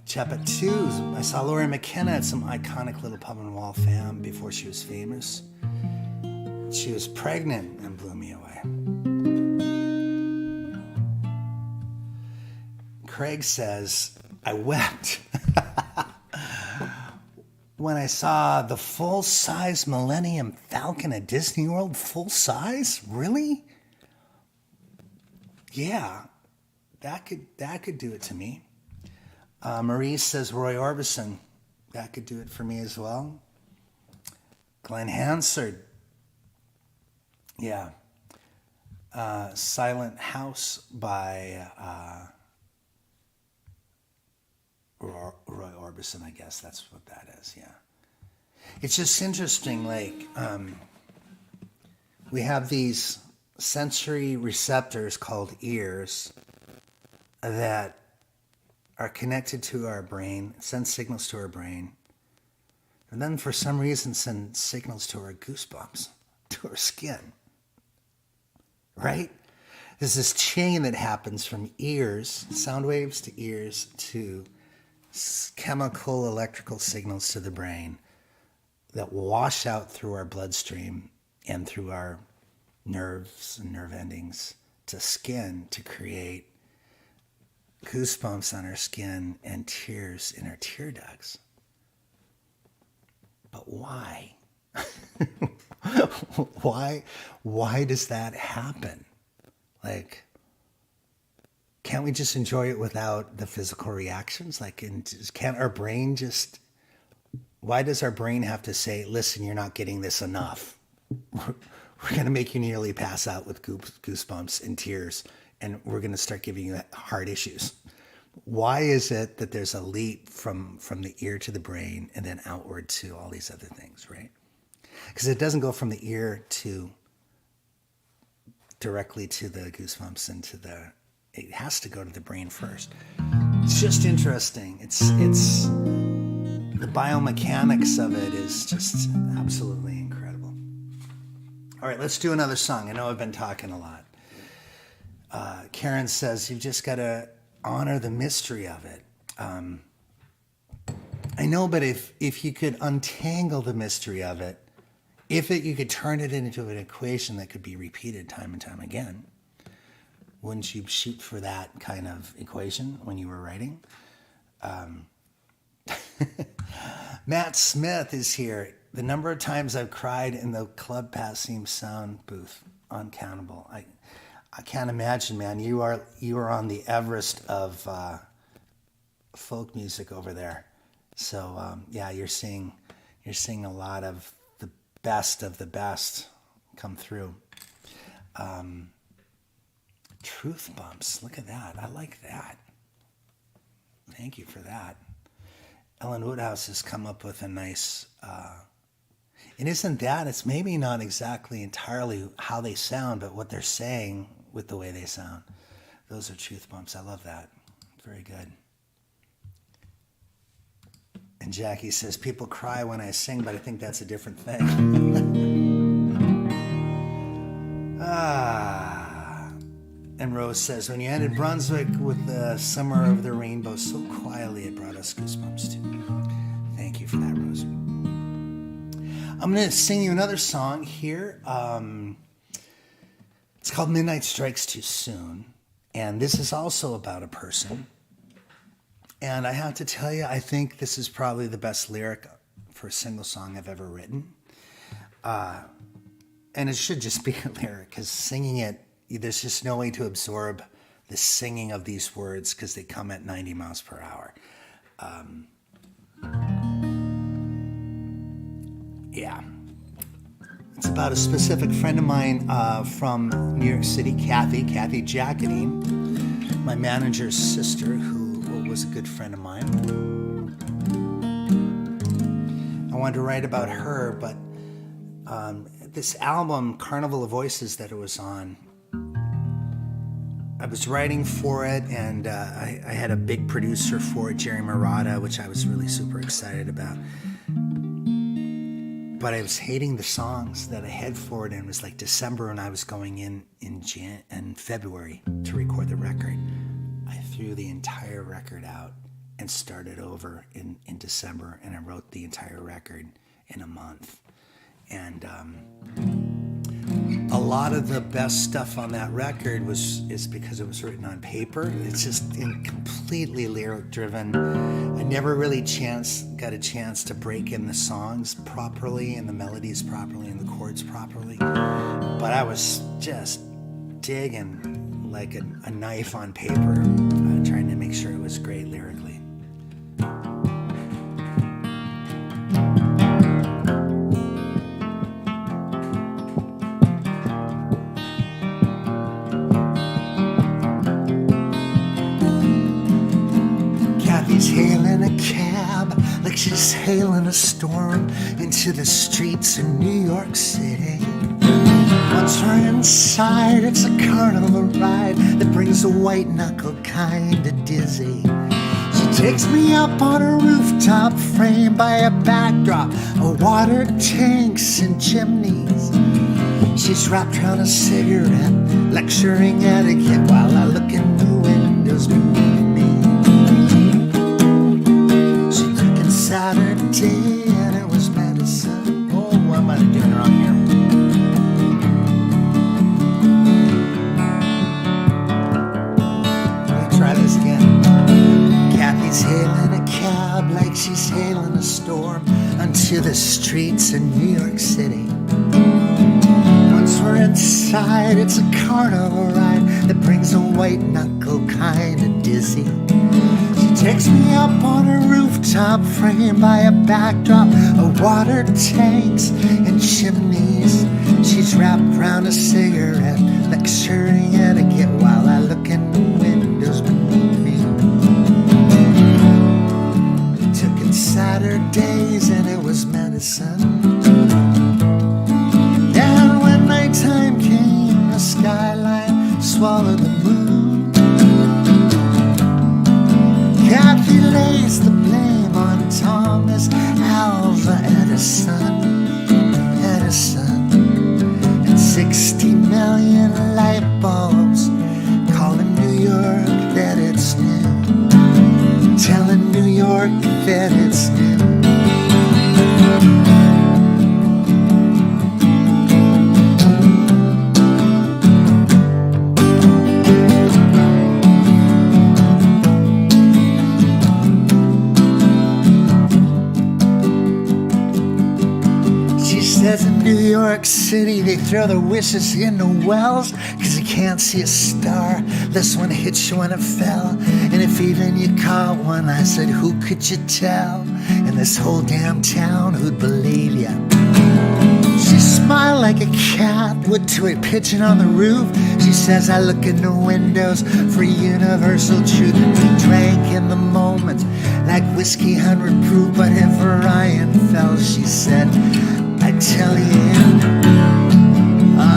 Chepet 2, I saw Laurie McKenna at some iconic little pub and wall fam before she was famous. She was pregnant and blew me away. Craig says, I wept when I saw the full-size Millennium Falcon at Disney World. Full size? Really? Yeah, that could do it to me. Marie says Roy Orbison. That could do it for me as well. Glenn Hansard. Yeah. Silent House by Roy Orbison, I guess that's what that is, yeah. It's just interesting, we have these sensory receptors called ears that are connected to our brain, send signals to our brain, and then for some reason send signals to our goosebumps, to our skin, right? There's this chain that happens from ears, sound waves to ears, to chemical electrical signals to the brain that wash out through our bloodstream and through our nerves and nerve endings to skin to create goosebumps on our skin and tears in our tear ducts. But why? Why does that happen? Can't we just enjoy it without the physical reactions? Can't our brain just, why does our brain have to say, listen, you're not getting this enough. We're going to make you nearly pass out with goosebumps and tears, and we're going to start giving you heart issues. Why is it that there's a leap from the ear to the brain and then outward to all these other things, right? Because it doesn't go from the ear to directly to the goosebumps and it has to go to the brain first. It's just interesting. It's the biomechanics of it is just absolutely incredible. All right, let's do another song. I know I've been talking a lot. Karen says, you've just got to honor the mystery of it. I know, but if you could untangle the mystery of it, you could turn it into an equation that could be repeated time and time again, wouldn't you shoot for that kind of equation when you were writing? Matt Smith is here. The number of times I've cried in the Club Passim sound booth, uncountable. I can't imagine, man. You are on the Everest of folk music over there. So yeah, you're seeing a lot of the best come through. Truth bumps. Look at that. I like that. Thank you for that. Ellen Woodhouse has come up with a nice. And isn't that? It's maybe not exactly entirely how they sound, but what they're saying with the way they sound. Those are truth bumps. I love that. Very good. And Jackie says, people cry when I sing, but I think that's a different thing. And Rose says, when you ended Brunswick with the Summer of the Rainbow so quietly, it brought us goosebumps too. Thank you for that, Rose. I'm going to sing you another song here. It's called Midnight Strikes Too Soon. And this is also about a person. And I have to tell you, I think this is probably the best lyric for a single song I've ever written. And it should just be a lyric, because singing it, there's just no way to absorb the singing of these words because they come at 90 miles per hour. Yeah. It's about a specific friend of mine from New York City, Kathy Jackadine, my manager's sister, who was a good friend of mine. I wanted to write about her, but this album, Carnival of Voices, that it was on, I was writing for it, and I had a big producer for it, Jerry Murata, which I was really super excited about. But I was hating the songs that I had for it, and it was like December, and I was going in February to record the record. I threw the entire record out and started over in December, and I wrote the entire record in a month. And a lot of the best stuff on that record is because it was written on paper. It's just completely lyric driven. I never really got a chance to break in the songs properly and the melodies properly and the chords properly. But I was just digging like a knife on paper, trying to make sure it was great lyrically. Hailing a cab like she's hailing a storm into the streets of New York City. Once we're inside, it's a carnival ride that brings a white knuckle kind of dizzy. She takes me up on a rooftop framed by a backdrop of water tanks and chimneys. She's wrapped around a cigarette, lecturing etiquette while I look in the windows beneath me. Saturday and it was medicine. Oh, what am I doing wrong here? Let me try this again. Kathy's hailing a cab like she's hailing a storm onto the streets in New York City. Once we're inside, it's a carnival ride that brings a white knuckle kind of dizzy. Takes me up on a rooftop framed by a backdrop of water tanks and chimneys. She's wrapped around a cigarette, lecturing etiquette while I look in the windows beneath me. It took in Saturdays and it was medicine. And when nighttime came, the skyline swallowed the moon. Kathy lays the blame on Thomas Alva Edison, and 60 million light bulbs calling New York that it's new, telling New York that it's new. says in New York City they throw their wishes into wells, 'cause you can't see a star, this one hit you when it fell. And if even you caught one, I said, who could you tell? In this whole damn town, who'd believe ya? She smiled like a cat would to a pigeon on the roof. She says, I look in the windows for universal truth. And we drank in the moment like whiskey 100 proof. But if Orion fell, she said, I tell you,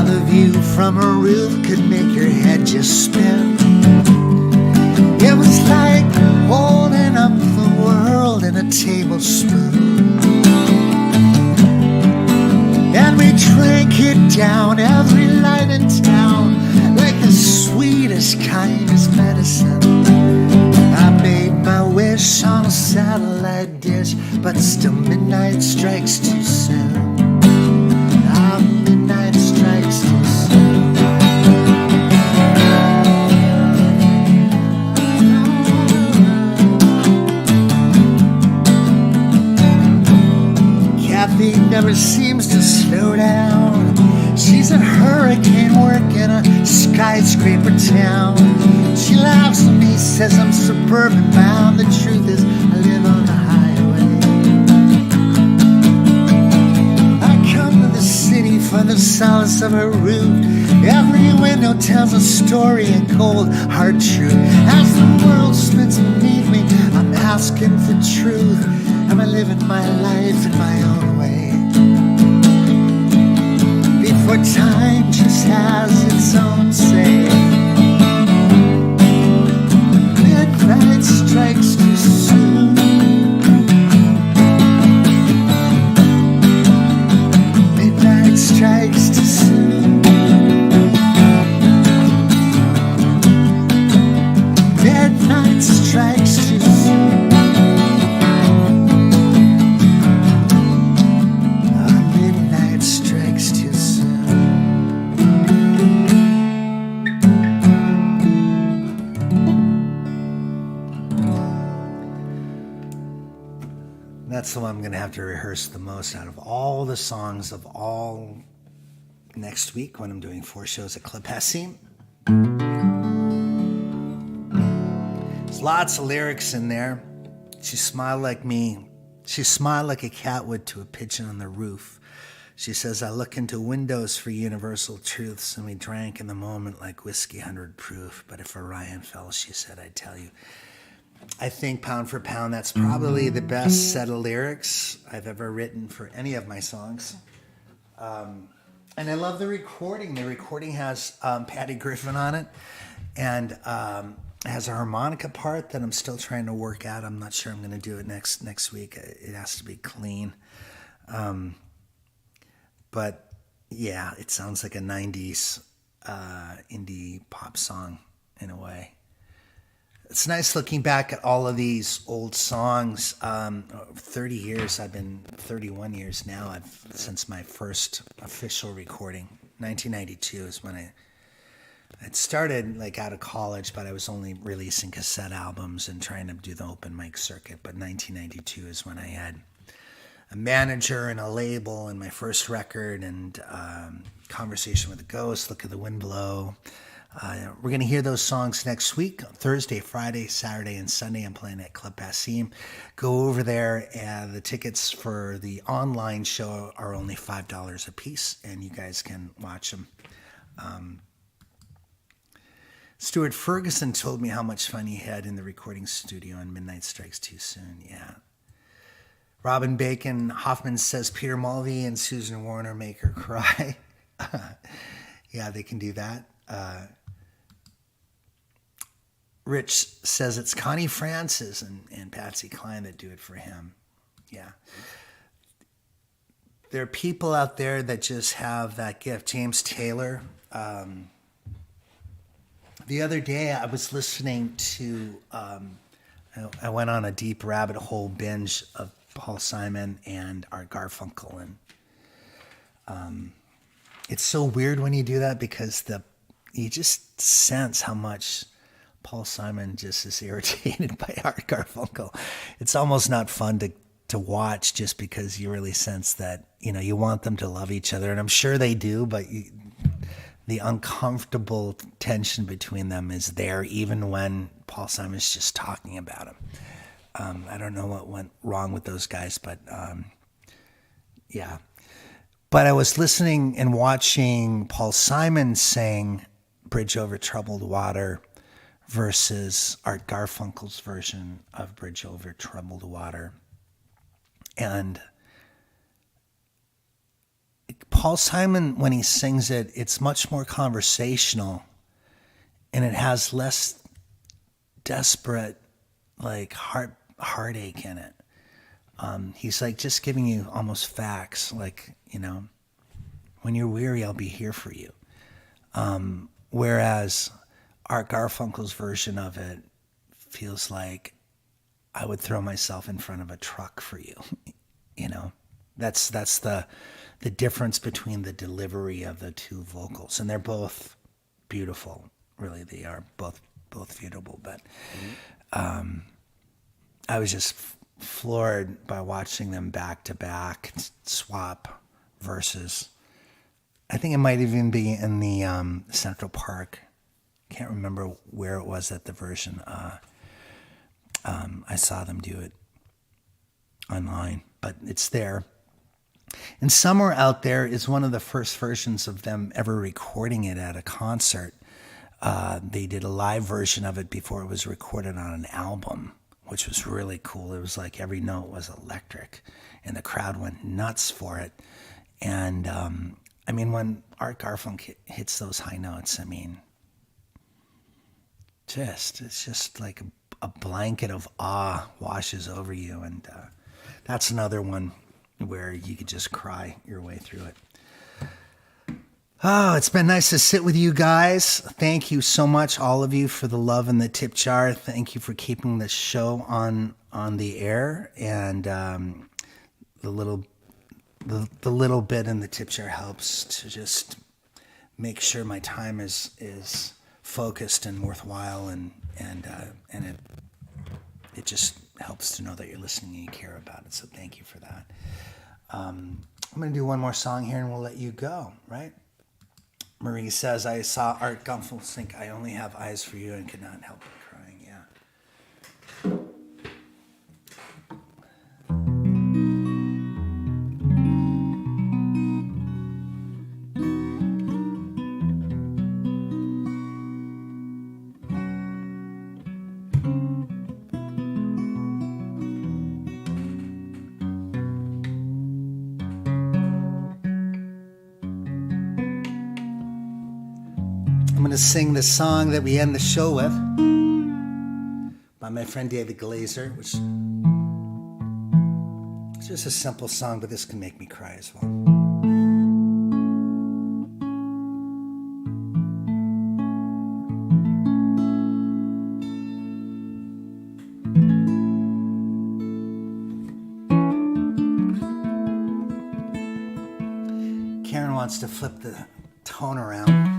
the view from a roof could make your head just spin. It was like holding up the world in a tablespoon. And we drank it down, every light in town, like the sweetest, kindest medicine. I made my wish on a satellite dish, but still midnight strikes too soon. Midnight strikes too soon. Kathy never seems to slow down. She's a hurricane working a skyscraper town. She laughs at me, says I'm suburban bound. The truth is I live on the highway. I come to the city for the solace of a roof. Every window tells a story in cold hard truth. As the world spins beneath me, I'm asking for truth. Am I living my life in my own way? Before time just has its own say. Midnight strikes too soon. Midnight strikes too soon. Midnight strikes too soon. Midnight strikes too soon. That's the one I'm going to have to rehearse the most out of all the songs of all next week when I'm doing 4 shows at Club Passim. There's lots of lyrics in there. She smiled like me. She smiled like a cat would to a pigeon on the roof. She says, I look into windows for universal truths, and we drank in the moment like whiskey 100 proof. But if Orion fell, she said, I'd tell you. I think pound for pound, that's probably the best set of lyrics I've ever written for any of my songs. And I love the recording. The recording has Patty Griffin on it, and has a harmonica part that I'm still trying to work out. I'm not sure I'm going to do it next week. It has to be clean. But yeah, it sounds like a 90s indie pop song in a way. It's nice looking back at all of these old songs. 30 years, 31 years now, since my first official recording. 1992 is when I'd started like out of college, but I was only releasing cassette albums and trying to do the open mic circuit. But 1992 is when I had a manager and a label and my first record and Conversation with a Ghost, Look at the Wind Blow. We're going to hear those songs next week, Thursday, Friday, Saturday, and Sunday. I'm playing at Club Passim. Go over there, and the tickets for the online show are only $5 a piece, and you guys can watch them. Stuart Ferguson told me how much fun he had in the recording studio on Midnight Strikes Too Soon. Yeah. Robin Bacon Hoffman says Peter Mulvey and Susan Warner make her cry. Yeah, they can do that. Rich says it's Connie Francis and Patsy Cline that do it for him. Yeah. There are people out there that just have that gift. James Taylor. The other day I was listening to, I went on a deep rabbit hole binge of Paul Simon and Art Garfunkel. And it's so weird when you do that because you just sense how much Paul Simon just is irritated by Art Garfunkel. It's almost not fun to watch, just because you really sense that, you want them to love each other, and I'm sure they do, but the uncomfortable tension between them is there, even when Paul Simon's just talking about him. I don't know what went wrong with those guys, but yeah. But I was listening and watching Paul Simon sing Bridge Over Troubled Water versus Art Garfunkel's version of Bridge Over Troubled Water. And Paul Simon, when he sings it, it's much more conversational, and it has less desperate, like, heartache in it. He's like just giving you almost facts, like, when you're weary, I'll be here for you. Whereas Art Garfunkel's version of it feels like I would throw myself in front of a truck for you. That's the difference between the delivery of the two vocals, and they're both beautiful. Really, they are both beautiful. But I was just floored by watching them back to back swap verses. I think it might even be in the Central Park. Can't remember where it was at the version. I saw them do it online, but it's there. And Somewhere Out There is one of the first versions of them ever recording it at a concert. They did a live version of it before it was recorded on an album, which was really cool. It was like every note was electric, and the crowd went nuts for it. And when Art Garfunkel hits those high notes, it's just like a blanket of awe washes over you. And that's another one where you could just cry your way through it. Oh, it's been nice to sit with you guys. Thank you so much, all of you, for the love in the tip jar. Thank you for keeping the show on the air, and the little bit in the tip jar helps to just make sure my time is focused and worthwhile, and it just helps to know that you're listening and you care about it. So thank you for that. I'm going to do one more song here and we'll let you go, right? Marie says, I saw Art Garfunkel sing I Only Have Eyes for You and could not help but crying. Yeah. I'm going to sing the song that we end the show with by my friend David Glaser, which is just a simple song, but this can make me cry as well. Karen wants to flip the tone around.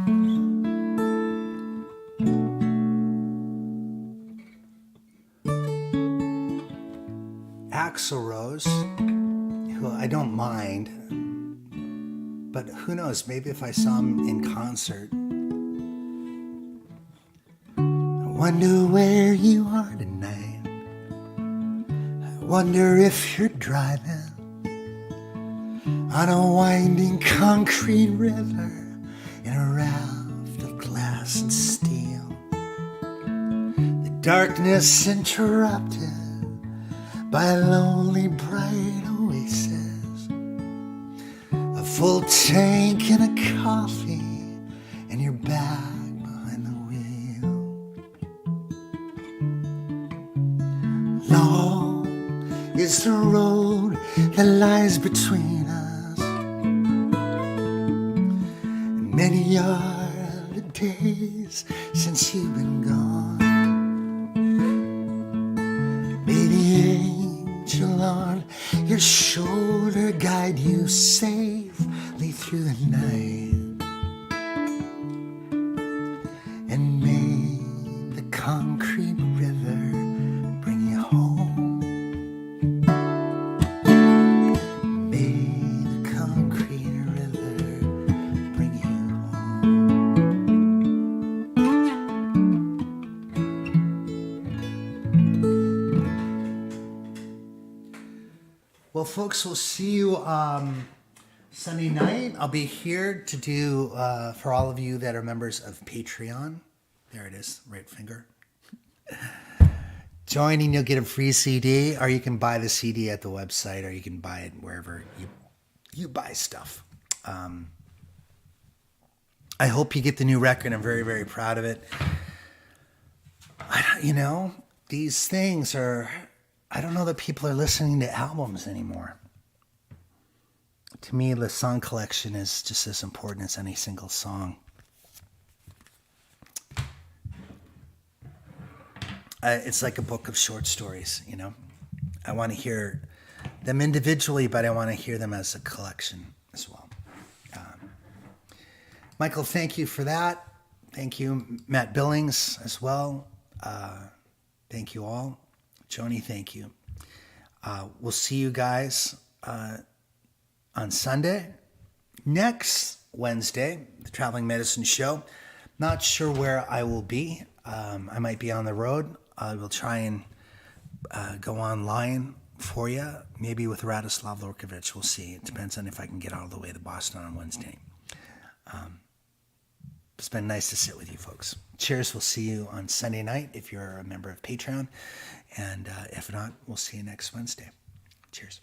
Axl Rose, who I don't mind, but who knows, maybe if I saw him in concert. I wonder where you are tonight. I wonder if you're driving on a winding concrete river in a raft of glass and steel. The darkness interrupted by a lonely bright oasis, a full tank and a coffee, and you're back behind the wheel. Long is the road that lies between us, and many are the days since you've been gone. On your shoulder, guide you safely through the night, and may the concrete river bring you home. folks, we'll see you Sunday night. I'll be here to do, for all of you that are members of Patreon. There it is, right finger. Joining, you'll get a free CD, or you can buy the CD at the website, or you can buy it wherever you buy stuff. I hope you get the new record. I'm very, very proud of it. These things are, I don't know that people are listening to albums anymore. To me, the song collection is just as important as any single song. It's like a book of short stories, I want to hear them individually, but I want to hear them as a collection as well. Michael, thank you for that. Thank you, Matt Billings, as well. Thank you all. Joni, thank you. We'll see you guys on Sunday. Next Wednesday, the Traveling Medicine Show. Not sure where I will be. I might be on the road. I will try and go online for you, maybe with Radoslav Lorkovich. We'll see. It depends on if I can get all the way to Boston on Wednesday. It's been nice to sit with you folks. Cheers. We'll see you on Sunday night if you're a member of Patreon. And if not, we'll see you next Wednesday. Cheers.